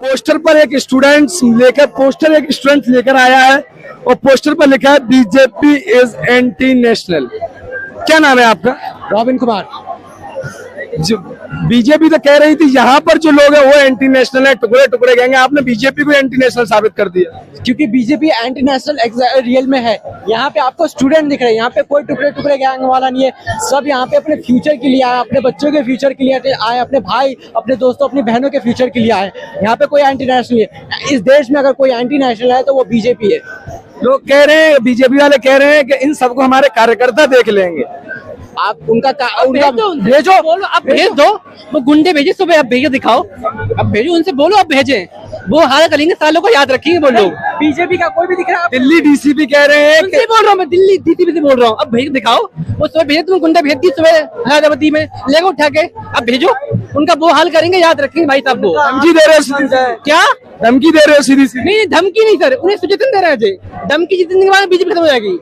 Poster पर एक student लेकर आया है और पोस्टर पर लिखा है बीजेपी इज एंटी नेशनल। क्या नाम है आपका? रॉबिन कुमार। बीजेपी तो कह रही थी यहाँ पर जो लोग हैं वो एंटी नेशनल है, टुकड़े टुकड़े गैंग है। आपने बीजेपी को एंटी नेशनल साबित कर दिया। क्योंकि बीजेपी एंटी नेशनल रियल में है। यहाँ पे आपको स्टूडेंट दिख रहे हैं, यहाँ पे कोई टुकड़े टुकड़े गैंग वाला नहीं है। सब यहाँ पे अपने फ्यूचर के लिए आए, अपने बच्चों के फ्यूचर के लिए आए, अपने भाई, अपने दोस्तों, अपनी बहनों के फ्यूचर के लिए आए। यहाँ पे कोई एंटी नेशनल है। इस देश में अगर कोई एंटी नेशनल है तो वो बीजेपी है। लोग कह रहे हैं, बीजेपी वाले कह रहे हैं कि इन सबको हमारे कार्यकर्ता देख लेंगे। आप उनका भेजो, अब भेज दो। वो गुंडे भेजे सुबह, अब भेजो, दिखाओ, अब भेजो, उनसे बोलो अब भेजें। वो हाल करेंगे, सालों को याद रखेंगे वो लोग। बीजेपी का कोई भी दिख रहा है। दिल्ली डीसीपी कह रहे हैं उनसे बोल रहा हूँ मैं, दिल्ली डीसीपी से बोल रहा हूँ। अब भेज दिखाओ। वो सुबह भेजे, तुम गुंडा भेज दी सुबह हैदराबादी में, ले गो उठा के। अब भेजो, उनका वो हाल करेंगे, याद रखेंगे भाई साहब को। धमकी दे रहे हो सीधी सी? क्या धमकी दे रहे हो सीधी सी? नहीं, धमकी नहीं सर, उन्हें सुचेतन दे रहे हैं। धमकी जिस दिन के बाद बीजेपी खत्म हो जाएगी,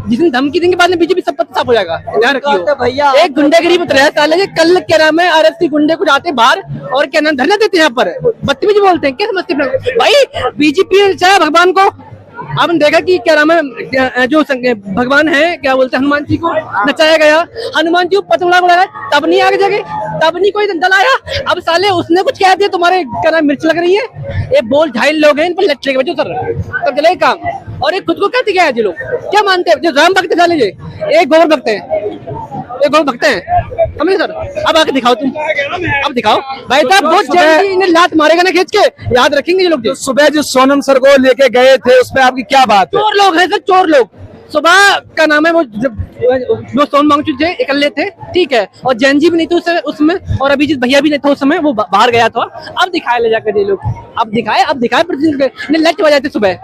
जिस दिन धमकी देने के बाद में बीजेपी सब पत्ता साफ हो जाएगा। ध्यान रखियो भैया। एक गुंडागिरी में रह साल है। कल क्या नाम है, आरएससी गुंडे को जाते बाहर और क्या नाम धरना देते हैं यहाँ पर, बदतमीजी बोलते हैं। क्या समझते हैं भाई? बीजेपी चाहे भगवान को, आपने देखा कि क्या नाम है, जो भगवान है, क्या बोलते हैं, हनुमान जी को नचाया गया। हनुमान जी को पतंगड़ा उड़ाया, तब नहीं आगे जाके, तब नहीं कोई दल आया। अब साले उसने कुछ कह दिया, तुम्हारे क्या नाम मिर्च लग रही है। ये बोल ढाई लोग हैं, इन पर लट्टे के बच्चों सर, तब चलेगा काम। और ये खुद को क्या दिखाया है? जी लोग क्या मानते हैं? जो राम भक्त साले जी, एक गोबर भक्त है, एक गोबर भक्त है। समझे सर? अब आके दिखाओ तुम, अब दिखाओ भाई साहब। बहुत जल्दी इन्हें लात मारेगा ना खींच के, याद रखेंगे ये लोग। तो सुबह जो सोनम सर को लेके गए थे, उसमें आपकी क्या बात है? चोर लोग हैं सर, चोर लोग। सुबह का नाम है, वो सोन मांगचू थे, इकल्ले थे, ठीक है। और जैनजी भी नहीं थे उसमें, और अभिजीत भैया भी नहीं था उस समय, वो बाहर गया था। अब दिखाए ले जाकर ये लोग, अब दिखाए लट बजाए थे सुबह।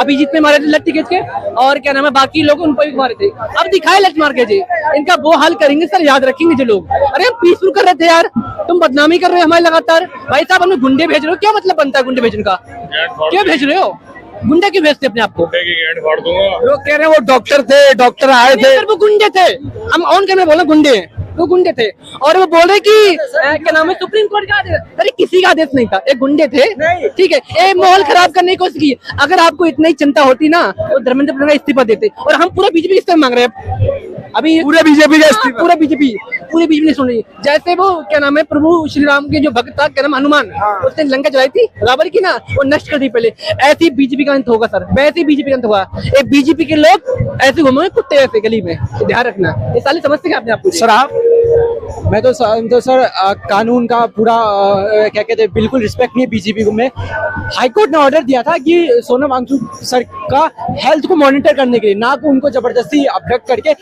अभिजीत में मारे थे लट्टी खींच के, और क्या नाम है, बाकी लोग उन पर भी मारे थे। अब दिखाए लट मार के जी, इनका वो हाल करेंगे सर, याद रखेंगे जो लोग। अरे हम पीसफुल कर रहे थे यार, तुम बदनामी कर रहे हो हमारे लगातार। भाई साहब हमें गुंडे भेज रहे हो, क्या मतलब बनता है गुंडे भेजने का? क्यों भेज रहे हो? गुंडे क्यों भेजते अपने आप को? लोग कह रहे हैं वो डॉक्टर थे, डॉक्टर आए थे। वो गुंडे थे, हम ऑन कैमरा बोला गुंडे हैं, वो गुंडे थे। और वो बोल रहे कि क्या नाम है, सुप्रीम कोर्ट का आदेश। अरे किसी का आदेश नहीं था, एक गुंडे थे, ठीक है। एक माहौल खराब करने की कोशिश की। अगर आपको इतनी चिंता होती ना, तो धर्मेंद्र प्रधान का इस्तीफा देते। और हम पूरा बीजेपी इस्तीफा मांग रहे हैं अभी, पूरे बीजेपी का इस्तीफा। पूरी बीजेपी नहीं सुन रही। जैसे वो क्या नाम है, प्रभु श्री राम के जो भक्त था, क्या नाम, हनुमान, उसने लंका चलाई थी रावण की ना, वो नष्ट कर दी पहले। ऐसी बीजेपी का अंत होगा सर, वैसे बीजेपी का अंत होगा। एक बीजेपी के लोग ऐसे घूमे कुत्ते ऐसे गली में, ध्यान रखना। ये साले समझते हैं अपने आप को सर? आप? मैं तो सर कानून का पूरा क्या कहते हैं, बिल्कुल रिस्पेक्ट नहीं है बीजेपी को। में हाईकोर्ट ने ऑर्डर दिया था कि सोनम वांगचुक सर का हेल्थ को मॉनिटर करने के लिए, ना को उनको जबरदस्ती अबडक्ट करके